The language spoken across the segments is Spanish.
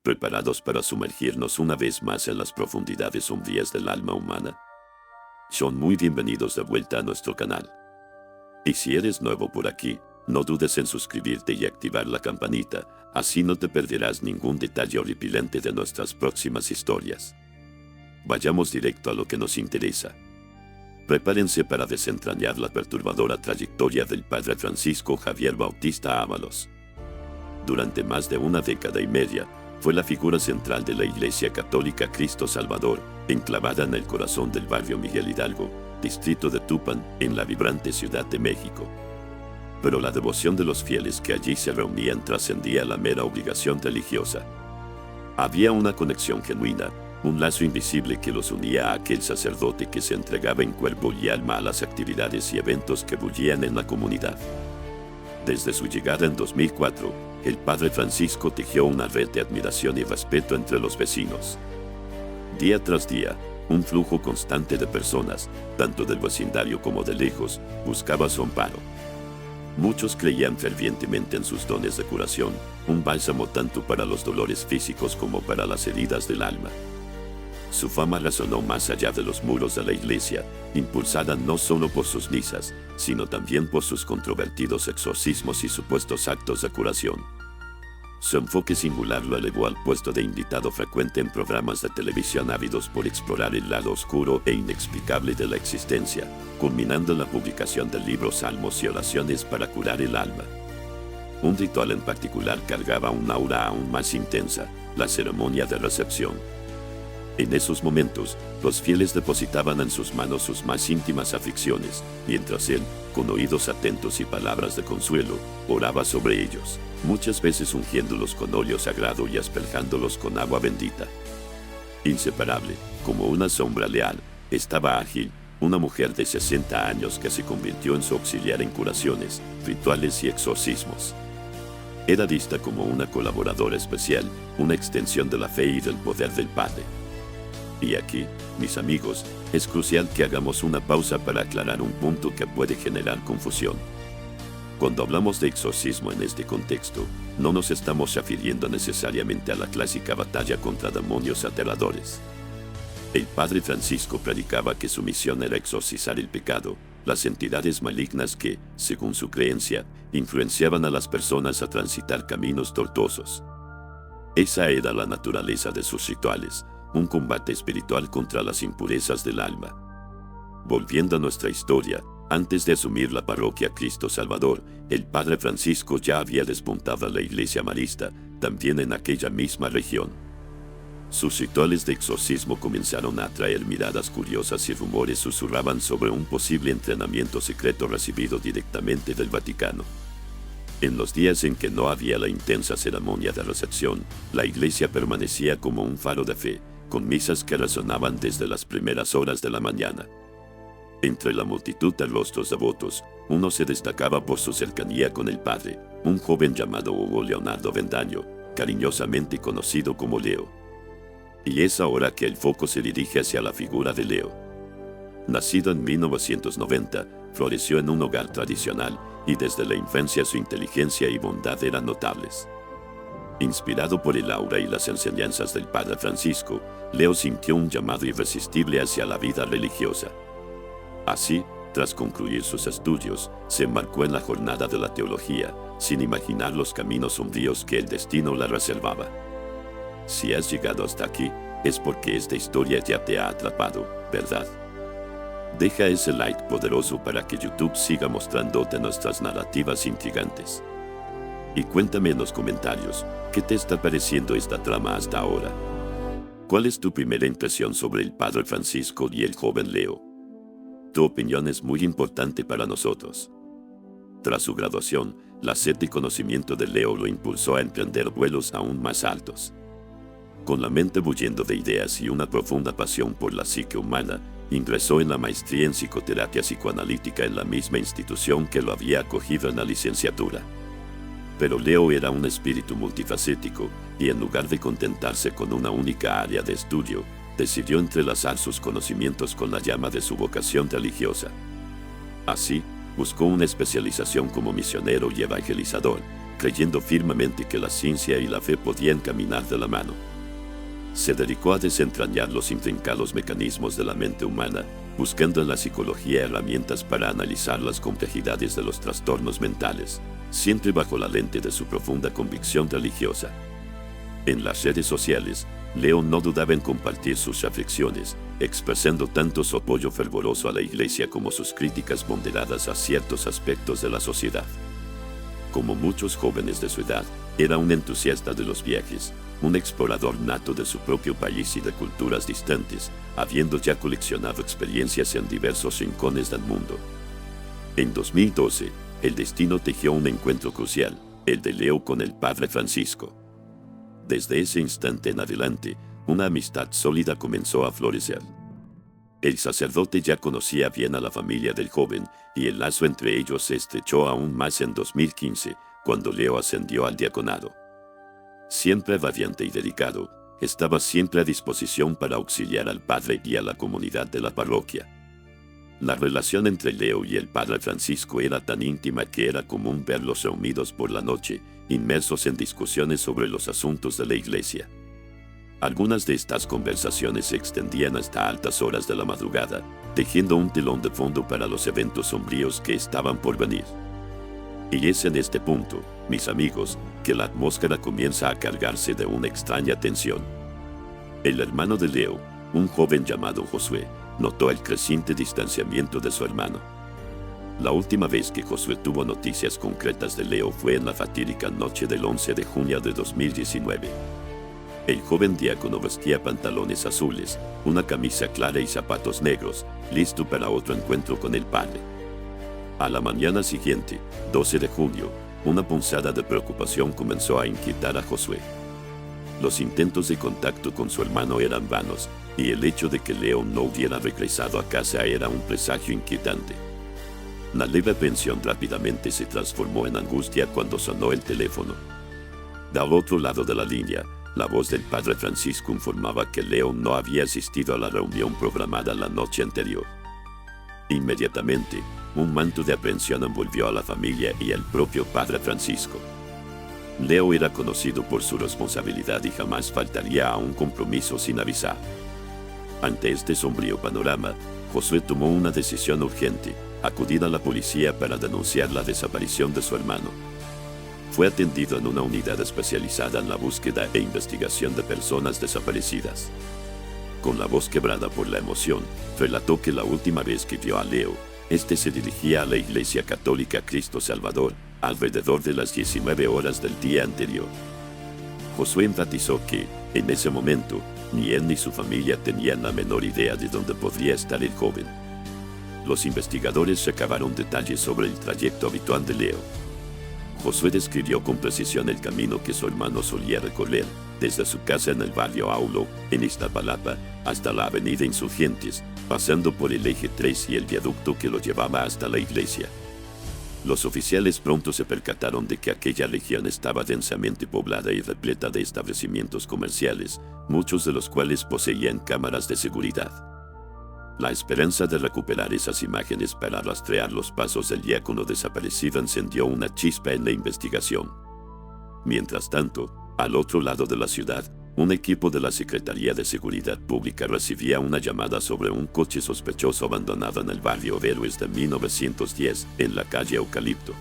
¿Preparados para sumergirnos una vez más en las profundidades sombrías del alma humana? Son muy bienvenidos de vuelta a nuestro canal. Y si eres nuevo por aquí, no dudes en suscribirte y activar la campanita, así no te perderás ningún detalle horripilante de nuestras próximas historias. Vayamos directo a lo que nos interesa. Prepárense para desentrañar la perturbadora trayectoria del padre Francisco Javier Bautista Ábalos. Durante más de una década y media, fue la figura central de la Iglesia Católica Cristo Salvador, enclavada en el corazón del barrio Miguel Hidalgo, distrito de Tupan, en la vibrante Ciudad de México. Pero la devoción de los fieles que allí se reunían trascendía la mera obligación religiosa. Había una conexión genuina, un lazo invisible que los unía a aquel sacerdote que se entregaba en cuerpo y alma a las actividades y eventos que bullían en la comunidad. Desde su llegada en 2004, el padre Francisco tejió una red de admiración y respeto entre los vecinos. Día tras día, un flujo constante de personas, tanto del vecindario como de lejos, buscaba su amparo. Muchos creían fervientemente en sus dones de curación, un bálsamo tanto para los dolores físicos como para las heridas del alma. Su fama resonó más allá de los muros de la iglesia, impulsada no solo por sus misas, sino también por sus controvertidos exorcismos y supuestos actos de curación. Su enfoque singular lo elevó al puesto de invitado frecuente en programas de televisión ávidos por explorar el lado oscuro e inexplicable de la existencia, culminando en la publicación del libro Salmos y Oraciones para curar el alma. Un ritual en particular cargaba un aura aún más intensa, la ceremonia de recepción. En esos momentos, los fieles depositaban en sus manos sus más íntimas aflicciones, mientras él, con oídos atentos y palabras de consuelo, oraba sobre ellos, muchas veces ungiéndolos con óleo sagrado y asperjándolos con agua bendita. Inseparable, como una sombra leal, estaba Ágil, una mujer de 60 años que se convirtió en su auxiliar en curaciones, rituales y exorcismos. Era vista como una colaboradora especial, una extensión de la fe y del poder del Padre. Y aquí, mis amigos, es crucial que hagamos una pausa para aclarar un punto que puede generar confusión. Cuando hablamos de exorcismo en este contexto, no nos estamos refiriendo necesariamente a la clásica batalla contra demonios aterradores. El padre Francisco predicaba que su misión era exorcizar el pecado, las entidades malignas que, según su creencia, influenciaban a las personas a transitar caminos tortuosos. Esa era la naturaleza de sus rituales, un combate espiritual contra las impurezas del alma. Volviendo a nuestra historia, antes de asumir la parroquia Cristo Salvador, el padre Francisco ya había despuntado a la iglesia marista, también en aquella misma región. Sus rituales de exorcismo comenzaron a atraer miradas curiosas y rumores susurraban sobre un posible entrenamiento secreto recibido directamente del Vaticano. En los días en que no había la intensa ceremonia de recepción, la iglesia permanecía como un faro de fe, con misas que resonaban desde las primeras horas de la mañana. Entre la multitud de rostros devotos, uno se destacaba por su cercanía con el padre, un joven llamado Hugo Leonardo Vendaño, cariñosamente conocido como Leo. Y es ahora que el foco se dirige hacia la figura de Leo. Nacido en 1990, floreció en un hogar tradicional y desde la infancia su inteligencia y bondad eran notables. Inspirado por el aura y las enseñanzas del padre Francisco, Leo sintió un llamado irresistible hacia la vida religiosa. Así, tras concluir sus estudios, se embarcó en la jornada de la teología, sin imaginar los caminos sombríos que el destino le reservaba. Si has llegado hasta aquí, es porque esta historia ya te ha atrapado, ¿verdad? Deja ese like poderoso para que YouTube siga mostrándote nuestras narrativas intrigantes. Y cuéntame en los comentarios, ¿qué te está pareciendo esta trama hasta ahora? ¿Cuál es tu primera impresión sobre el padre Francisco y el joven Leo? Tu opinión es muy importante para nosotros. Tras su graduación, la sed de conocimiento de Leo lo impulsó a emprender vuelos aún más altos. Con la mente bulliendo de ideas y una profunda pasión por la psique humana, ingresó en la maestría en psicoterapia psicoanalítica en la misma institución que lo había acogido en la licenciatura. Pero Leo era un espíritu multifacético y en lugar de contentarse con una única área de estudio, decidió entrelazar sus conocimientos con la llama de su vocación religiosa. Así, buscó una especialización como misionero y evangelizador, creyendo firmemente que la ciencia y la fe podían caminar de la mano. Se dedicó a desentrañar los intrincados mecanismos de la mente humana, buscando en la psicología herramientas para analizar las complejidades de los trastornos mentales, siempre bajo la lente de su profunda convicción religiosa. En las redes sociales, Leo no dudaba en compartir sus reflexiones, expresando tanto su apoyo fervoroso a la Iglesia como sus críticas ponderadas a ciertos aspectos de la sociedad. Como muchos jóvenes de su edad, era un entusiasta de los viajes, un explorador nato de su propio país y de culturas distantes, habiendo ya coleccionado experiencias en diversos rincones del mundo. En 2012, el destino tejió un encuentro crucial, el de Leo con el Padre Francisco. Desde ese instante en adelante, una amistad sólida comenzó a florecer. El sacerdote ya conocía bien a la familia del joven, y el lazo entre ellos se estrechó aún más en 2015, cuando Leo ascendió al diaconado. Siempre radiante y dedicado, estaba siempre a disposición para auxiliar al padre y a la comunidad de la parroquia. La relación entre Leo y el Padre Francisco era tan íntima que era común verlos reunidos por la noche, inmersos en discusiones sobre los asuntos de la Iglesia. Algunas de estas conversaciones se extendían hasta altas horas de la madrugada, tejiendo un telón de fondo para los eventos sombríos que estaban por venir. Y es en este punto, mis amigos, que la atmósfera comienza a cargarse de una extraña tensión. El hermano de Leo, un joven llamado Josué, notó el creciente distanciamiento de su hermano. La última vez que Josué tuvo noticias concretas de Leo fue en la fatídica noche del 11 de junio de 2019. El joven diácono vestía pantalones azules, una camisa clara y zapatos negros, listo para otro encuentro con el padre. A la mañana siguiente, 12 de junio, una punzada de preocupación comenzó a inquietar a Josué. Los intentos de contacto con su hermano eran vanos, y el hecho de que Leo no hubiera regresado a casa era un presagio inquietante. La leve aprensión rápidamente se transformó en angustia cuando sonó el teléfono. Del otro lado de la línea, la voz del Padre Francisco informaba que Leo no había asistido a la reunión programada la noche anterior. Inmediatamente, un manto de aprensión envolvió a la familia y al propio Padre Francisco. Leo era conocido por su responsabilidad y jamás faltaría a un compromiso sin avisar. Ante este sombrío panorama, Josué tomó una decisión urgente: acudir a la policía para denunciar la desaparición de su hermano. Fue atendido en una unidad especializada en la búsqueda e investigación de personas desaparecidas. Con la voz quebrada por la emoción, relató que la última vez que vio a Leo, este se dirigía a la Iglesia Católica Cristo Salvador, alrededor de las 19 horas del día anterior. Josué enfatizó que, en ese momento, ni él ni su familia tenían la menor idea de dónde podría estar el joven. Los investigadores recabaron detalles sobre el trayecto habitual de Leo. Josué describió con precisión el camino que su hermano solía recorrer, desde su casa en el barrio Aulo, en Iztapalapa, hasta la avenida Insurgentes, pasando por el eje 3 y el viaducto que lo llevaba hasta la iglesia. Los oficiales pronto se percataron de que aquella región estaba densamente poblada y repleta de establecimientos comerciales, muchos de los cuales poseían cámaras de seguridad. La esperanza de recuperar esas imágenes para rastrear los pasos del diácono desaparecido encendió una chispa en la investigación. Mientras tanto, al otro lado de la ciudad, un equipo de la Secretaría de Seguridad Pública recibía una llamada sobre un coche sospechoso abandonado en el barrio Héroes de 1910, en la calle Eucalipto.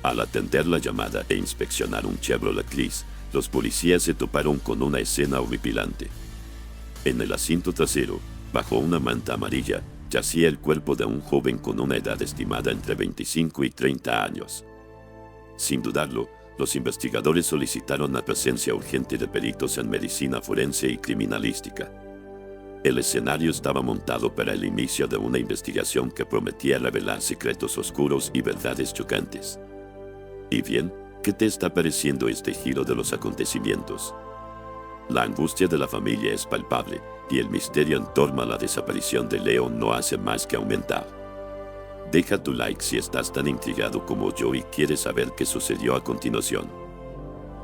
Al atender la llamada e inspeccionar un Chevrolet gris, los policías se toparon con una escena horripilante. En el asiento trasero, bajo una manta amarilla, yacía el cuerpo de un joven con una edad estimada entre 25 y 30 años. Sin dudarlo, los investigadores solicitaron la presencia urgente de peritos en medicina forense y criminalística. El escenario estaba montado para el inicio de una investigación que prometía revelar secretos oscuros y verdades chocantes. ¿Y bien, qué te está pareciendo este giro de los acontecimientos? La angustia de la familia es palpable, y el misterio en torno a la desaparición de Leo no hace más que aumentar. Deja tu like si estás tan intrigado como yo y quieres saber qué sucedió a continuación.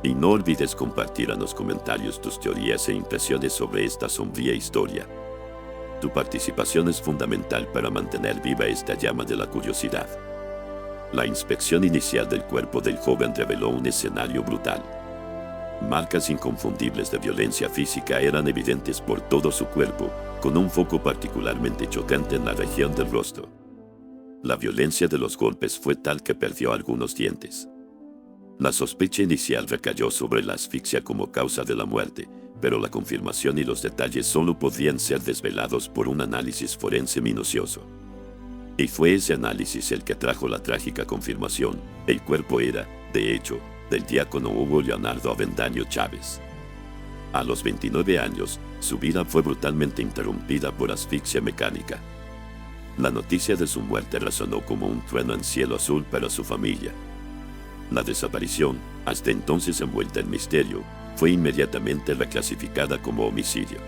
Y no olvides compartir en los comentarios tus teorías e impresiones sobre esta sombría historia. Tu participación es fundamental para mantener viva esta llama de la curiosidad. La inspección inicial del cuerpo del joven reveló un escenario brutal. Marcas inconfundibles de violencia física eran evidentes por todo su cuerpo, con un foco particularmente chocante en la región del rostro. La violencia de los golpes fue tal que perdió algunos dientes. La sospecha inicial recayó sobre la asfixia como causa de la muerte, pero la confirmación y los detalles solo podían ser desvelados por un análisis forense minucioso. Y fue ese análisis el que trajo la trágica confirmación. El cuerpo era, de hecho, del diácono Hugo Leonardo Avendaño Chávez. A los 29 años, su vida fue brutalmente interrumpida por asfixia mecánica. La noticia de su muerte resonó como un trueno en cielo azul para su familia. La desaparición, hasta entonces envuelta en misterio, fue inmediatamente reclasificada como homicidio.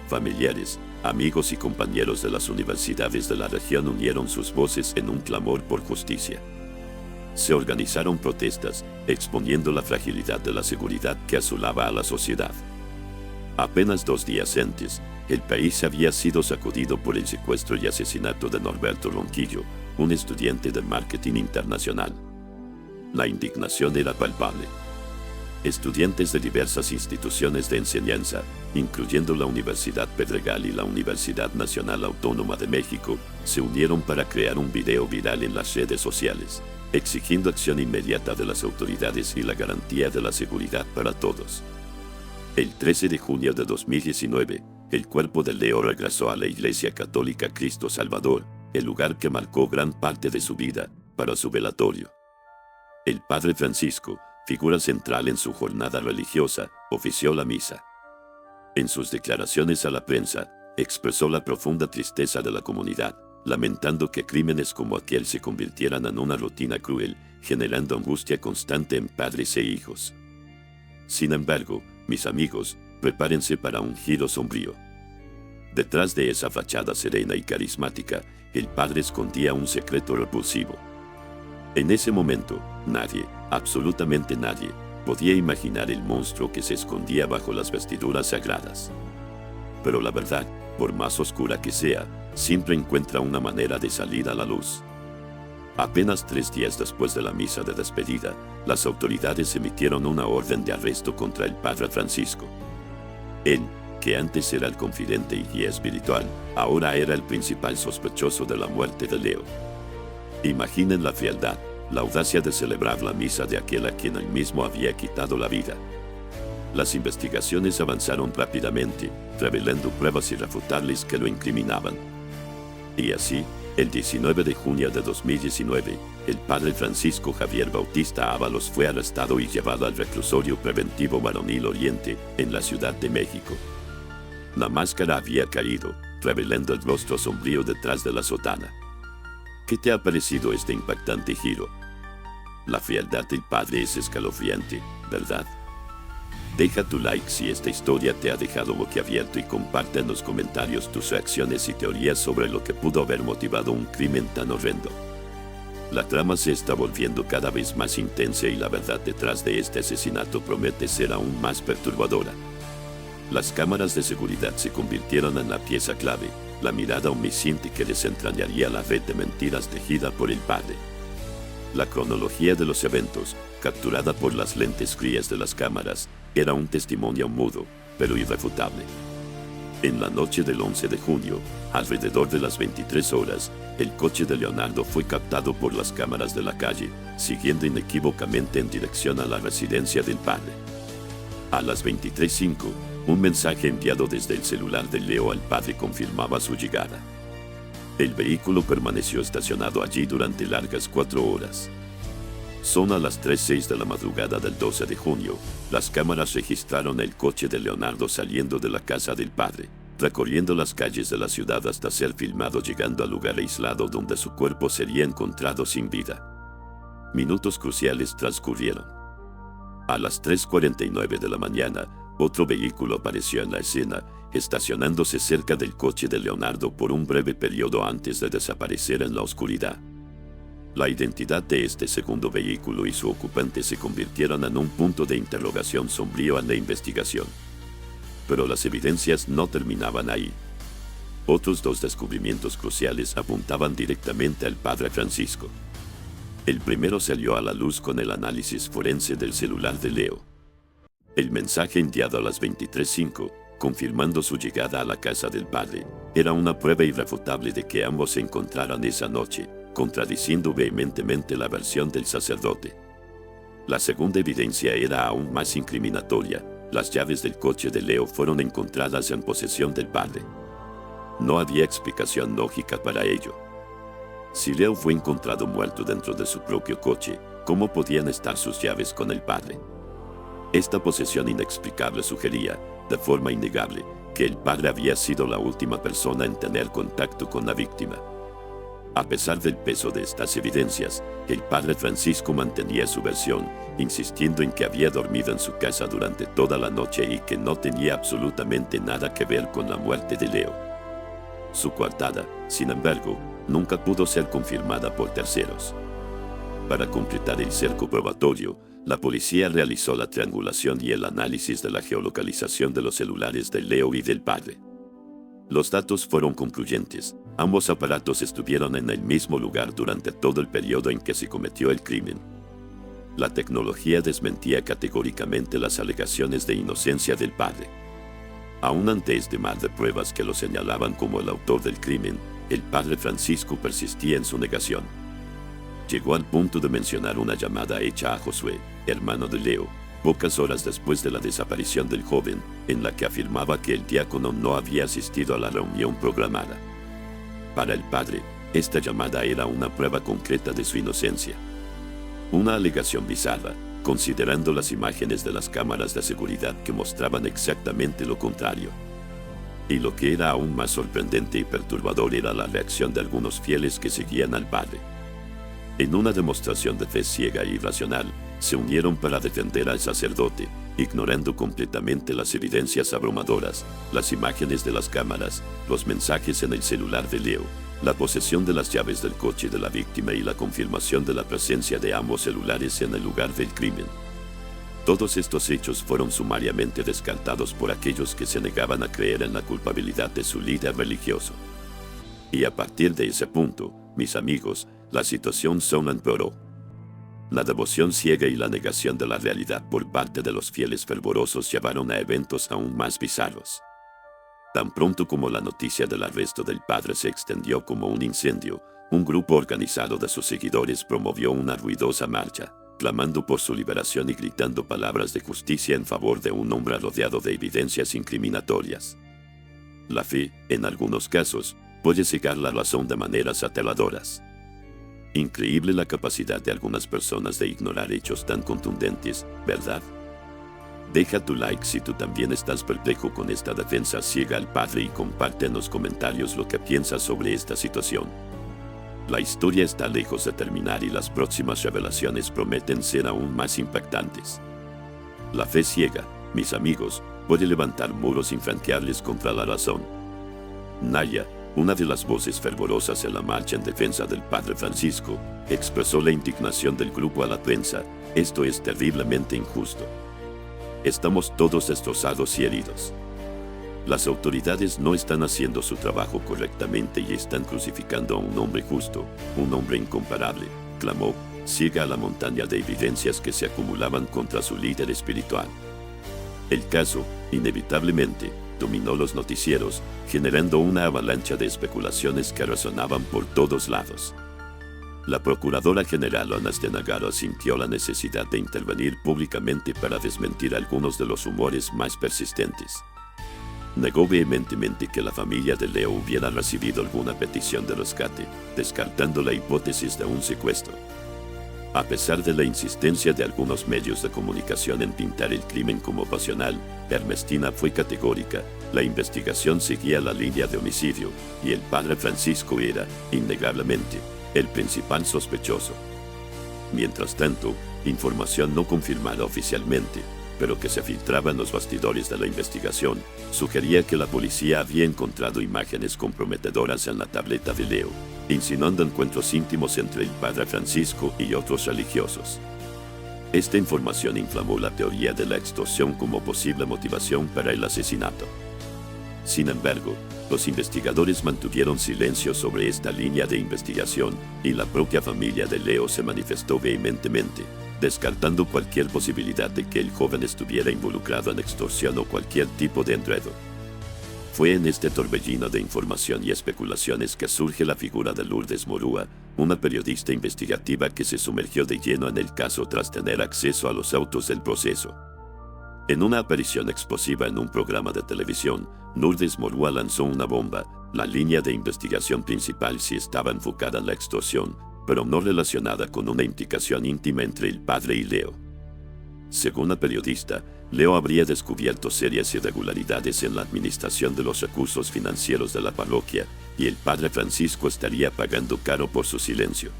Familiares, amigos y compañeros de las universidades de la región unieron sus voces en un clamor por justicia. Se organizaron protestas, exponiendo la fragilidad de la seguridad que asolaba a la sociedad. Apenas 2 días antes, el país había sido sacudido por el secuestro y asesinato de Norberto Ronquillo, un estudiante de marketing internacional. La indignación era palpable. Estudiantes de diversas instituciones de enseñanza, incluyendo la Universidad Pedregal y la Universidad Nacional Autónoma de México, se unieron para crear un video viral en las redes sociales, exigiendo acción inmediata de las autoridades y la garantía de la seguridad para todos. El 13 de junio de 2019, el cuerpo de Leo regresó a la Iglesia Católica Cristo Salvador, el lugar que marcó gran parte de su vida, para su velatorio. El Padre Francisco, figura central en su jornada religiosa, ofició la misa. En sus declaraciones a la prensa, expresó la profunda tristeza de la comunidad, lamentando que crímenes como aquel se convirtieran en una rutina cruel, generando angustia constante en padres e hijos. Sin embargo, mis amigos, prepárense para un giro sombrío. Detrás de esa fachada serena y carismática, el padre escondía un secreto repulsivo. En ese momento, nadie, absolutamente nadie, podía imaginar el monstruo que se escondía bajo las vestiduras sagradas. Pero la verdad, por más oscura que sea, siempre encuentra una manera de salir a la luz. Apenas 3 días después de la misa de despedida, las autoridades emitieron una orden de arresto contra el Padre Francisco. Él, que antes era el confidente y guía espiritual, ahora era el principal sospechoso de la muerte de Leo. Imaginen la frialdad, la audacia de celebrar la misa de aquel a quien él mismo había quitado la vida. Las investigaciones avanzaron rápidamente, revelando pruebas irrefutables que lo incriminaban. Y así, el 19 de junio de 2019, el padre Francisco Javier Bautista Ábalos fue arrestado y llevado al reclusorio preventivo Varonil Oriente, en la Ciudad de México. La máscara había caído, revelando el rostro sombrío detrás de la sotana. ¿Qué te ha parecido este impactante giro? La frialdad del padre es escalofriante, ¿verdad? Deja tu like si esta historia te ha dejado boquiabierto y comparte en los comentarios tus reacciones y teorías sobre lo que pudo haber motivado un crimen tan horrendo. La trama se está volviendo cada vez más intensa y la verdad detrás de este asesinato promete ser aún más perturbadora. Las cámaras de seguridad se convirtieron en la pieza clave, la mirada omnisciente que desentrañaría la red de mentiras tejida por el padre. La cronología de los eventos, capturada por las lentes frías de las cámaras, era un testimonio mudo, pero irrefutable. En la noche del 11 de junio, alrededor de las 23 horas, el coche de Leonardo fue captado por las cámaras de la calle, siguiendo inequívocamente en dirección a la residencia del padre. A las 23:05, un mensaje enviado desde el celular de Leo al padre confirmaba su llegada. El vehículo permaneció estacionado allí durante largas 4 horas. Son a las 3:06 de la madrugada del 12 de junio, las cámaras registraron el coche de Leonardo saliendo de la casa del padre, recorriendo las calles de la ciudad hasta ser filmado llegando al lugar aislado donde su cuerpo sería encontrado sin vida. Minutos cruciales transcurrieron. A las 3:49 de la mañana, otro vehículo apareció en la escena, estacionándose cerca del coche de Leonardo por un breve periodo antes de desaparecer en la oscuridad. La identidad de este segundo vehículo y su ocupante se convirtieron en un punto de interrogación sombrío en la investigación. Pero las evidencias no terminaban ahí. Otros 2 descubrimientos cruciales apuntaban directamente al padre Francisco. El primero salió a la luz con el análisis forense del celular de Leo. El mensaje enviado a las 23:05, confirmando su llegada a la casa del padre, era una prueba irrefutable de que ambos se encontraran esa noche, contradiciendo vehementemente la versión del sacerdote. La segunda evidencia era aún más incriminatoria. Las llaves del coche de Leo fueron encontradas en posesión del padre. No había explicación lógica para ello. Si Leo fue encontrado muerto dentro de su propio coche, ¿cómo podían estar sus llaves con el padre? Esta posesión inexplicable sugería, de forma innegable, que el padre había sido la última persona en tener contacto con la víctima. A pesar del peso de estas evidencias, el padre Francisco mantenía su versión, insistiendo en que había dormido en su casa durante toda la noche y que no tenía absolutamente nada que ver con la muerte de Leo. Su coartada, sin embargo, nunca pudo ser confirmada por terceros. Para completar el cerco probatorio, la policía realizó la triangulación y el análisis de la geolocalización de los celulares de Leo y del padre. Los datos fueron concluyentes. Ambos aparatos estuvieron en el mismo lugar durante todo el periodo en que se cometió el crimen. La tecnología desmentía categóricamente las alegaciones de inocencia del padre. Aún ante este mar de pruebas que lo señalaban como el autor del crimen, el padre Francisco persistía en su negación. Llegó al punto de mencionar una llamada hecha a Josué, hermano de Leo, pocas horas después de la desaparición del joven, en la que afirmaba que el diácono no había asistido a la reunión programada. Para el padre, esta llamada era una prueba concreta de su inocencia. Una alegación bizarra, considerando las imágenes de las cámaras de seguridad que mostraban exactamente lo contrario. Y lo que era aún más sorprendente y perturbador era la reacción de algunos fieles que seguían al padre. En una demostración de fe ciega e irracional, se unieron para defender al sacerdote, ignorando completamente las evidencias abrumadoras, las imágenes de las cámaras, los mensajes en el celular de Leo, la posesión de las llaves del coche de la víctima y la confirmación de la presencia de ambos celulares en el lugar del crimen. Todos estos hechos fueron sumariamente descartados por aquellos que se negaban a creer en la culpabilidad de su líder religioso. Y a partir de ese punto, mis amigos, la situación solo empeoró. La devoción ciega y la negación de la realidad por parte de los fieles fervorosos llevaron a eventos aún más bizarros. Tan pronto como la noticia del arresto del padre se extendió como un incendio, un grupo organizado de sus seguidores promovió una ruidosa marcha, clamando por su liberación y gritando palabras de justicia en favor de un hombre rodeado de evidencias incriminatorias. La fe, en algunos casos, puede cegar la razón de maneras ateladoras. Increíble la capacidad de algunas personas de ignorar hechos tan contundentes, ¿verdad? Deja tu like si tú también estás perplejo con esta defensa ciega al padre y comparte en los comentarios lo que piensas sobre esta situación. La historia está lejos de terminar y las próximas revelaciones prometen ser aún más impactantes. La fe ciega, mis amigos, puede levantar muros infranqueables contra la razón. Naya, una de las voces fervorosas en la marcha en defensa del padre Francisco, expresó la indignación del grupo a la prensa: esto es terriblemente injusto. Estamos todos destrozados y heridos. Las autoridades no están haciendo su trabajo correctamente y están crucificando a un hombre justo, un hombre incomparable, clamó, ciega a la montaña de evidencias que se acumulaban contra su líder espiritual. El caso, inevitablemente, dominó los noticieros, generando una avalancha de especulaciones que resonaban por todos lados. La Procuradora General Ana Stenagaro sintió la necesidad de intervenir públicamente para desmentir algunos de los rumores más persistentes. Negó vehementemente que la familia de Leo hubiera recibido alguna petición de rescate, descartando la hipótesis de un secuestro. A pesar de la insistencia de algunos medios de comunicación en pintar el crimen como pasional, Ernestina fue categórica: la investigación seguía la línea de homicidio, y el padre Francisco era, innegablemente, el principal sospechoso. Mientras tanto, información no confirmada oficialmente, pero que se filtraba en los bastidores de la investigación, sugería que la policía había encontrado imágenes comprometedoras en la tableta de Leo, insinuando encuentros íntimos entre el padre Francisco y otros religiosos. Esta información inflamó la teoría de la extorsión como posible motivación para el asesinato. Sin embargo, Los investigadores mantuvieron silencio sobre esta línea de investigación y la propia familia de Leo se manifestó vehementemente, descartando cualquier posibilidad de que el joven estuviera involucrado en extorsión o cualquier tipo de enredo. Fue en este torbellino de información y especulaciones que surge la figura de Lourdes Morúa, una periodista investigativa que se sumergió de lleno en el caso tras tener acceso a los autos del proceso. En una aparición explosiva en un programa de televisión, Lourdes Morúa lanzó una bomba. La línea de investigación principal sí estaba enfocada en la extorsión, pero no relacionada con una implicación íntima entre el padre y Leo. Según la periodista, Leo habría descubierto serias irregularidades en la administración de los recursos financieros de la parroquia, y el padre Francisco estaría pagando caro por su silencio.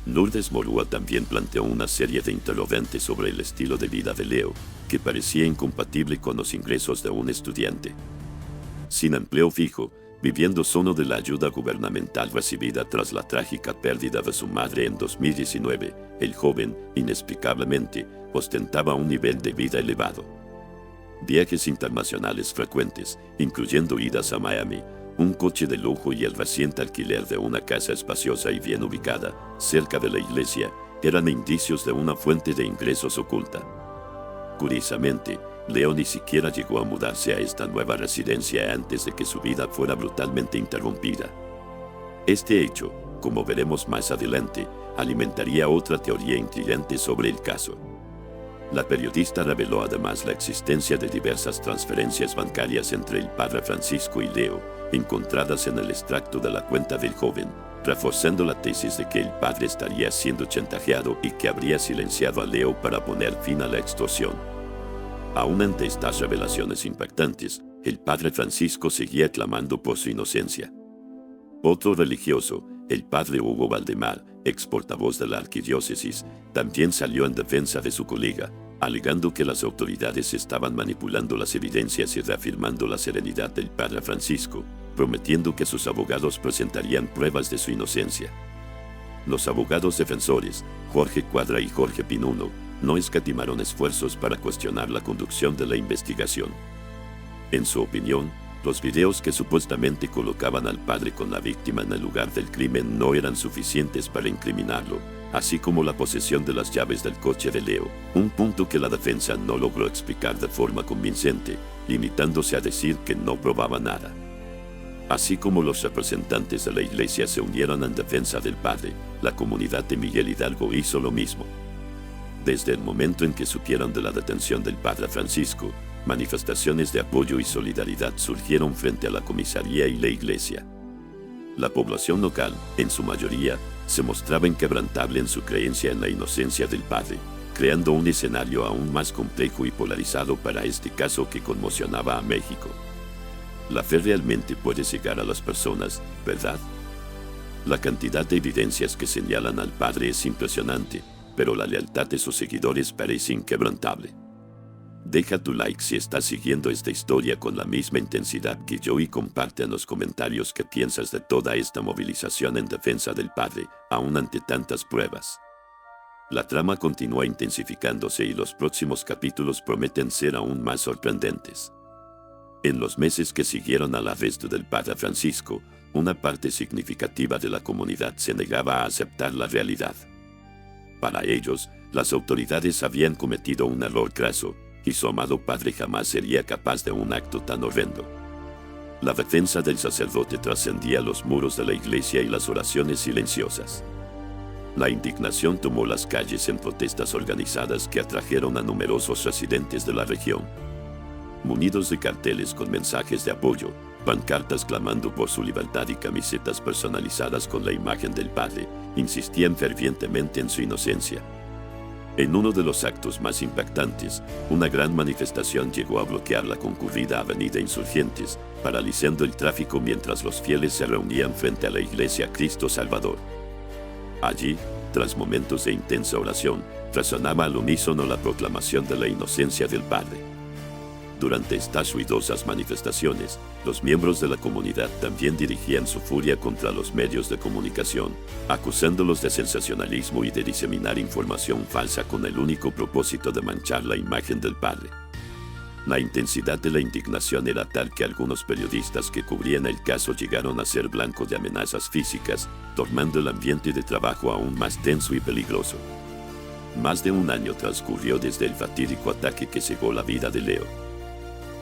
Lourdes Morúa también planteó una serie de interrogantes sobre el estilo de vida de Leo, que parecía incompatible con los ingresos de un estudiante. Sin empleo fijo, viviendo solo de la ayuda gubernamental recibida tras la trágica pérdida de su madre en 2019, el joven, inexplicablemente, ostentaba un nivel de vida elevado. Viajes internacionales frecuentes, incluyendo idas a Miami, un coche de lujo y el reciente alquiler de una casa espaciosa y bien ubicada, cerca de la iglesia, eran indicios de una fuente de ingresos oculta. Curiosamente, Leo ni siquiera llegó a mudarse a esta nueva residencia antes de que su vida fuera brutalmente interrumpida. Este hecho, como veremos más adelante, alimentaría otra teoría intrigante sobre el caso. La periodista reveló además la existencia de diversas transferencias bancarias entre el padre Francisco y Leo, encontradas en el extracto de la cuenta del joven, reforzando la tesis de que el padre estaría siendo chantajeado y que habría silenciado a Leo para poner fin a la extorsión. Aún ante estas revelaciones impactantes, el padre Francisco seguía clamando por su inocencia. Otro religioso, el padre Hugo Valdemar, ex portavoz de la arquidiócesis, también salió en defensa de su colega, alegando que las autoridades estaban manipulando las evidencias y reafirmando la serenidad del padre Francisco, prometiendo que sus abogados presentarían pruebas de su inocencia. Los abogados defensores, Jorge Cuadra y Jorge Pinuno, no escatimaron esfuerzos para cuestionar la conducción de la investigación. En su opinión, los videos que supuestamente colocaban al padre con la víctima en el lugar del crimen no eran suficientes para incriminarlo, así como la posesión de las llaves del coche de Leo, un punto que la defensa no logró explicar de forma convincente, limitándose a decir que no probaba nada. Así como los representantes de la iglesia se unieron en defensa del padre, la comunidad de Miguel Hidalgo hizo lo mismo. Desde el momento en que supieron de la detención del padre Francisco, manifestaciones de apoyo y solidaridad surgieron frente a la comisaría y la iglesia. La población local, en su mayoría, se mostraba inquebrantable en su creencia en la inocencia del padre, creando un escenario aún más complejo y polarizado para este caso que conmocionaba a México. La fe realmente puede cegar a las personas, ¿verdad? La cantidad de evidencias que señalan al padre es impresionante, pero la lealtad de sus seguidores parece inquebrantable. Deja tu like si estás siguiendo esta historia con la misma intensidad que yo y comparte en los comentarios qué piensas de toda esta movilización en defensa del padre, aún ante tantas pruebas. La trama continúa intensificándose y los próximos capítulos prometen ser aún más sorprendentes. En los meses que siguieron al arresto del padre Francisco, una parte significativa de la comunidad se negaba a aceptar la realidad. Para ellos, las autoridades habían cometido un error craso, y su amado padre jamás sería capaz de un acto tan horrendo. La defensa del sacerdote trascendía los muros de la iglesia y las oraciones silenciosas. La indignación tomó las calles en protestas organizadas que atrajeron a numerosos residentes de la región. Munidos de carteles con mensajes de apoyo, pancartas clamando por su libertad y camisetas personalizadas con la imagen del padre, insistían fervientemente en su inocencia. En uno de los actos más impactantes, una gran manifestación llegó a bloquear la concurrida avenida Insurgentes, paralizando el tráfico mientras los fieles se reunían frente a la iglesia Cristo Salvador. Allí, tras momentos de intensa oración, resonaba al unísono la proclamación de la inocencia del Padre. Durante estas ruidosas manifestaciones, los miembros de la comunidad también dirigían su furia contra los medios de comunicación, acusándolos de sensacionalismo y de diseminar información falsa con el único propósito de manchar la imagen del padre. La intensidad de la indignación era tal que algunos periodistas que cubrían el caso llegaron a ser blanco de amenazas físicas, tornando el ambiente de trabajo aún más tenso y peligroso. Más de un año transcurrió desde el fatídico ataque que cegó la vida de Leo.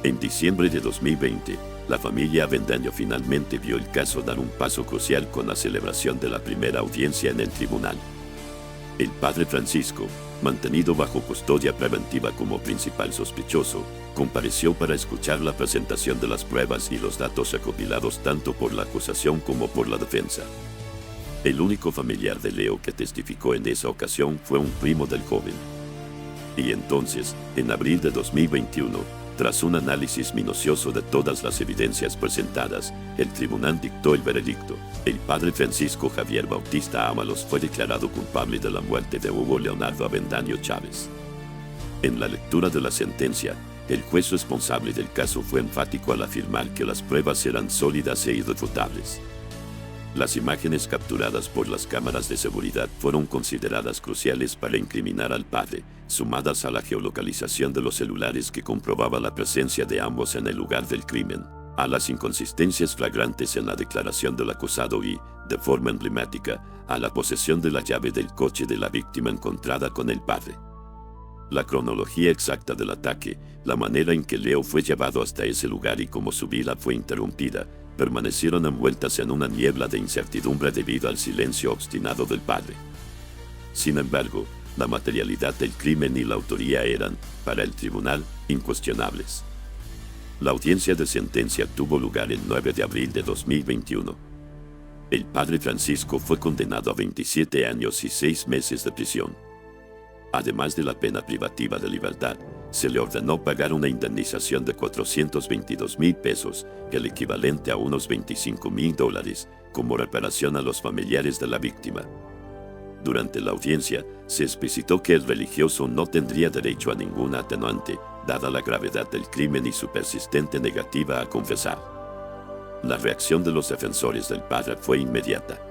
En diciembre de 2020, la familia Avendaño finalmente vio el caso dar un paso crucial con la celebración de la primera audiencia en el tribunal. El padre Francisco, mantenido bajo custodia preventiva como principal sospechoso, compareció para escuchar la presentación de las pruebas y los datos recopilados tanto por la acusación como por la defensa. El único familiar de Leo que testificó en esa ocasión fue un primo del joven. Y entonces, en abril de 2021, tras un análisis minucioso de todas las evidencias presentadas, el tribunal dictó el veredicto. El padre Francisco Javier Bautista Ámalos fue declarado culpable de la muerte de Hugo Leonardo Avendaño Chávez. En la lectura de la sentencia, el juez responsable del caso fue enfático al afirmar que las pruebas eran sólidas e irrefutables. Las imágenes capturadas por las cámaras de seguridad fueron consideradas cruciales para incriminar al padre, sumadas a la geolocalización de los celulares que comprobaba la presencia de ambos en el lugar del crimen, a las inconsistencias flagrantes en la declaración del acusado y, de forma emblemática, a la posesión de la llave del coche de la víctima encontrada con el padre. La cronología exacta del ataque, la manera en que Leo fue llevado hasta ese lugar y cómo su vida fue interrumpida, permanecieron envueltas en una niebla de incertidumbre debido al silencio obstinado del padre. Sin embargo, la materialidad del crimen y la autoría eran, para el tribunal, incuestionables. La audiencia de sentencia tuvo lugar el 9 de abril de 2021. El padre Francisco fue condenado a 27 años y 6 meses de prisión. Además de la pena privativa de libertad, se le ordenó pagar una indemnización de 422,000 pesos, el equivalente a unos $25,000, como reparación a los familiares de la víctima. Durante la audiencia, se explicitó que el religioso no tendría derecho a ninguna atenuante, dada la gravedad del crimen y su persistente negativa a confesar. La reacción de los defensores del padre fue inmediata.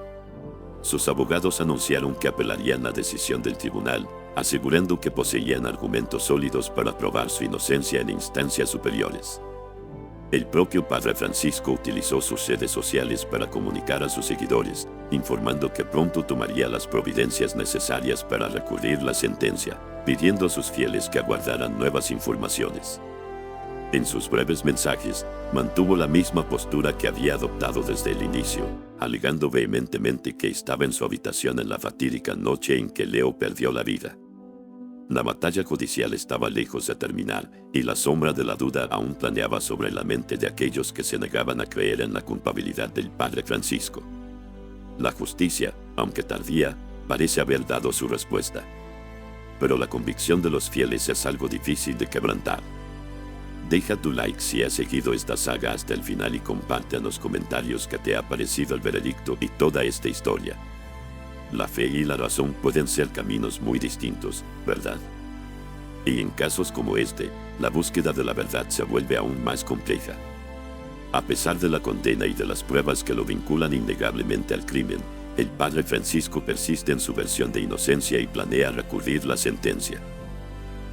Sus abogados anunciaron que apelarían la decisión del tribunal, asegurando que poseían argumentos sólidos para probar su inocencia en instancias superiores. El propio padre Francisco utilizó sus redes sociales para comunicar a sus seguidores, informando que pronto tomaría las providencias necesarias para recurrir la sentencia, pidiendo a sus fieles que aguardaran nuevas informaciones. En sus breves mensajes, mantuvo la misma postura que había adoptado desde el inicio, alegando vehementemente que estaba en su habitación en la fatídica noche en que Leo perdió la vida. La batalla judicial estaba lejos de terminar, y la sombra de la duda aún planeaba sobre la mente de aquellos que se negaban a creer en la culpabilidad del padre Francisco. La justicia, aunque tardía, parece haber dado su respuesta. Pero la convicción de los fieles es algo difícil de quebrantar. Deja tu like si has seguido esta saga hasta el final y comparte en los comentarios qué te ha parecido el veredicto y toda esta historia. La fe y la razón pueden ser caminos muy distintos, ¿verdad? Y en casos como este, la búsqueda de la verdad se vuelve aún más compleja. A pesar de la condena y de las pruebas que lo vinculan innegablemente al crimen, el padre Francisco persiste en su versión de inocencia y planea recurrir la sentencia.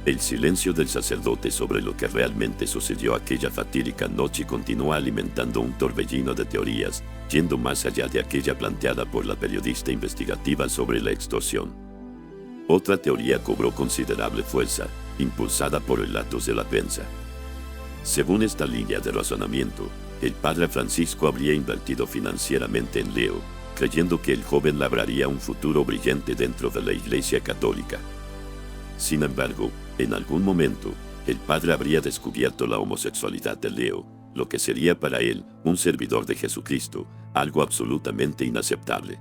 El silencio del sacerdote sobre lo que realmente sucedió aquella fatídica noche continúa alimentando un torbellino de teorías, yendo más allá de aquella planteada por la periodista investigativa sobre la extorsión. Otra teoría cobró considerable fuerza, impulsada por relatos de la prensa. Según esta línea de razonamiento, el padre Francisco habría invertido financieramente en Leo, creyendo que el joven labraría un futuro brillante dentro de la Iglesia Católica. Sin embargo, en algún momento, el padre habría descubierto la homosexualidad de Leo, lo que sería para él, un servidor de Jesucristo, algo absolutamente inaceptable.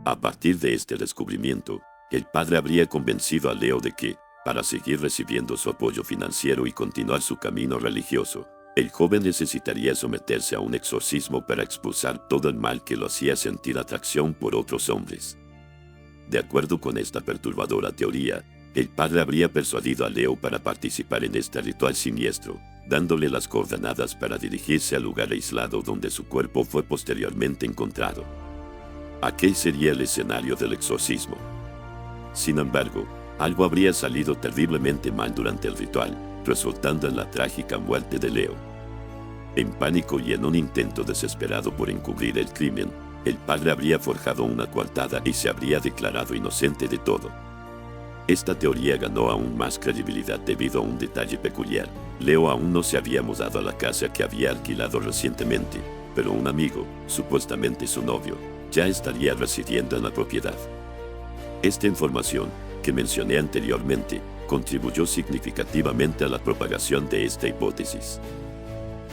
A partir de este descubrimiento, el padre habría convencido a Leo de que, para seguir recibiendo su apoyo financiero y continuar su camino religioso, el joven necesitaría someterse a un exorcismo para expulsar todo el mal que lo hacía sentir atracción por otros hombres. De acuerdo con esta perturbadora teoría, el padre habría persuadido a Leo para participar en este ritual siniestro, dándole las coordenadas para dirigirse al lugar aislado donde su cuerpo fue posteriormente encontrado. Aquel sería el escenario del exorcismo. Sin embargo, algo habría salido terriblemente mal durante el ritual, resultando en la trágica muerte de Leo. En pánico y en un intento desesperado por encubrir el crimen, el padre habría forjado una coartada y se habría declarado inocente de todo. Esta teoría ganó aún más credibilidad debido a un detalle peculiar. Leo aún no se había mudado a la casa que había alquilado recientemente, pero un amigo, supuestamente su novio, ya estaría residiendo en la propiedad. Esta información, que mencioné anteriormente, contribuyó significativamente a la propagación de esta hipótesis.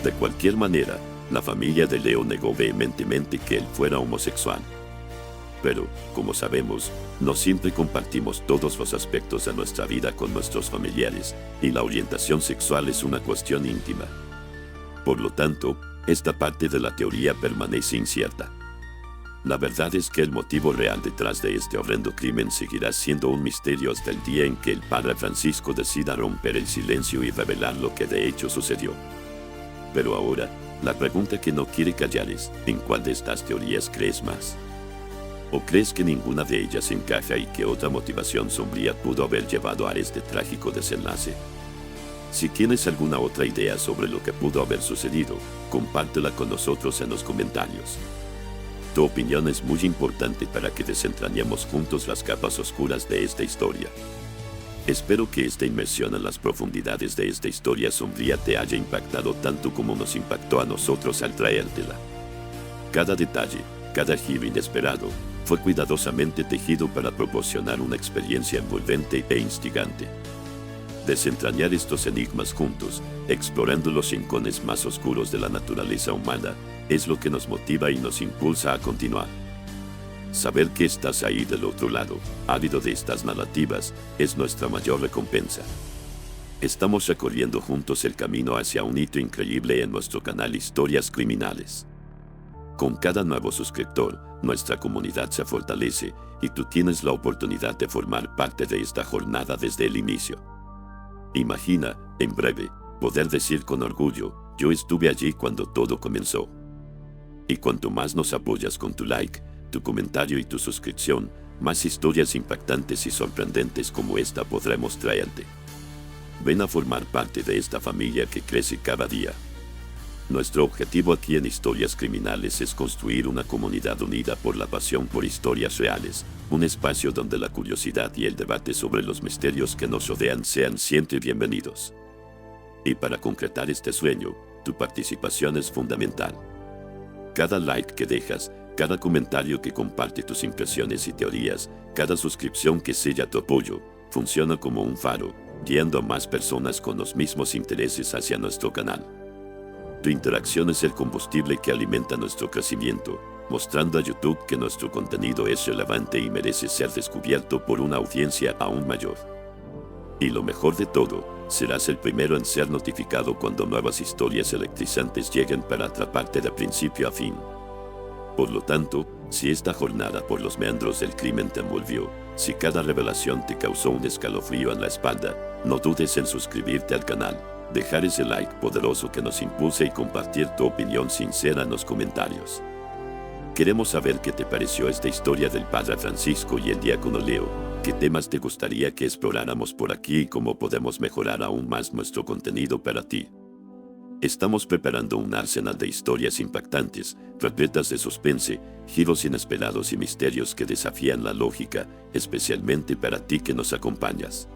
De cualquier manera, la familia de Leo negó vehementemente que él fuera homosexual. Pero, como sabemos, no siempre compartimos todos los aspectos de nuestra vida con nuestros familiares, y la orientación sexual es una cuestión íntima. Por lo tanto, esta parte de la teoría permanece incierta. La verdad es que el motivo real detrás de este horrendo crimen seguirá siendo un misterio hasta el día en que el padre Francisco decida romper el silencio y revelar lo que de hecho sucedió. Pero ahora, la pregunta que no quiere callar es, ¿en cuál de estas teorías crees más? ¿O crees que ninguna de ellas encaja y que otra motivación sombría pudo haber llevado a este trágico desenlace? Si tienes alguna otra idea sobre lo que pudo haber sucedido, compártela con nosotros en los comentarios. Tu opinión es muy importante para que desentrañemos juntos las capas oscuras de esta historia. Espero que esta inmersión en las profundidades de esta historia sombría te haya impactado tanto como nos impactó a nosotros al traértela. Cada detalle, cada giro inesperado, fue cuidadosamente tejido para proporcionar una experiencia envolvente e instigante. Desentrañar estos enigmas juntos, explorando los rincones más oscuros de la naturaleza humana, es lo que nos motiva y nos impulsa a continuar. Saber que estás ahí del otro lado, ávido de estas narrativas, es nuestra mayor recompensa. Estamos recorriendo juntos el camino hacia un hito increíble en nuestro canal Historias Criminales. Con cada nuevo suscriptor, nuestra comunidad se fortalece y tú tienes la oportunidad de formar parte de esta jornada desde el inicio. Imagina, en breve, poder decir con orgullo, yo estuve allí cuando todo comenzó. Y cuanto más nos apoyas con tu like, tu comentario y tu suscripción, más historias impactantes y sorprendentes como esta podremos traerte. Ven a formar parte de esta familia que crece cada día. Nuestro objetivo aquí en Historias Criminales es construir una comunidad unida por la pasión por historias reales, un espacio donde la curiosidad y el debate sobre los misterios que nos rodean sean siempre bienvenidos. Y para concretar este sueño, tu participación es fundamental. Cada like que dejas, cada comentario que comparte tus impresiones y teorías, cada suscripción que sella tu apoyo, funciona como un faro, guiando a más personas con los mismos intereses hacia nuestro canal. Tu interacción es el combustible que alimenta nuestro crecimiento, mostrando a YouTube que nuestro contenido es relevante y merece ser descubierto por una audiencia aún mayor. Y lo mejor de todo, serás el primero en ser notificado cuando nuevas historias electrizantes lleguen para atraparte de principio a fin. Por lo tanto, si esta jornada por los meandros del crimen te envolvió, si cada revelación te causó un escalofrío en la espalda, no dudes en suscribirte al canal, dejar ese like poderoso que nos impulse y compartir tu opinión sincera en los comentarios. Queremos saber qué te pareció esta historia del padre Francisco y el diácono Leo, qué temas te gustaría que exploráramos por aquí y cómo podemos mejorar aún más nuestro contenido para ti. Estamos preparando un arsenal de historias impactantes, repletas de suspense, giros inesperados y misterios que desafían la lógica, especialmente para ti que nos acompañas.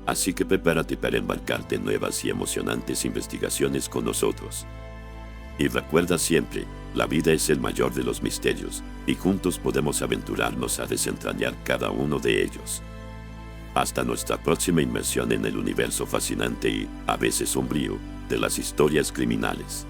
Así que prepárate para embarcarte en nuevas y emocionantes investigaciones con nosotros. Y recuerda siempre, la vida es el mayor de los misterios, y juntos podemos aventurarnos a desentrañar cada uno de ellos. Hasta nuestra próxima inmersión en el universo fascinante y, a veces sombrío, de las historias criminales.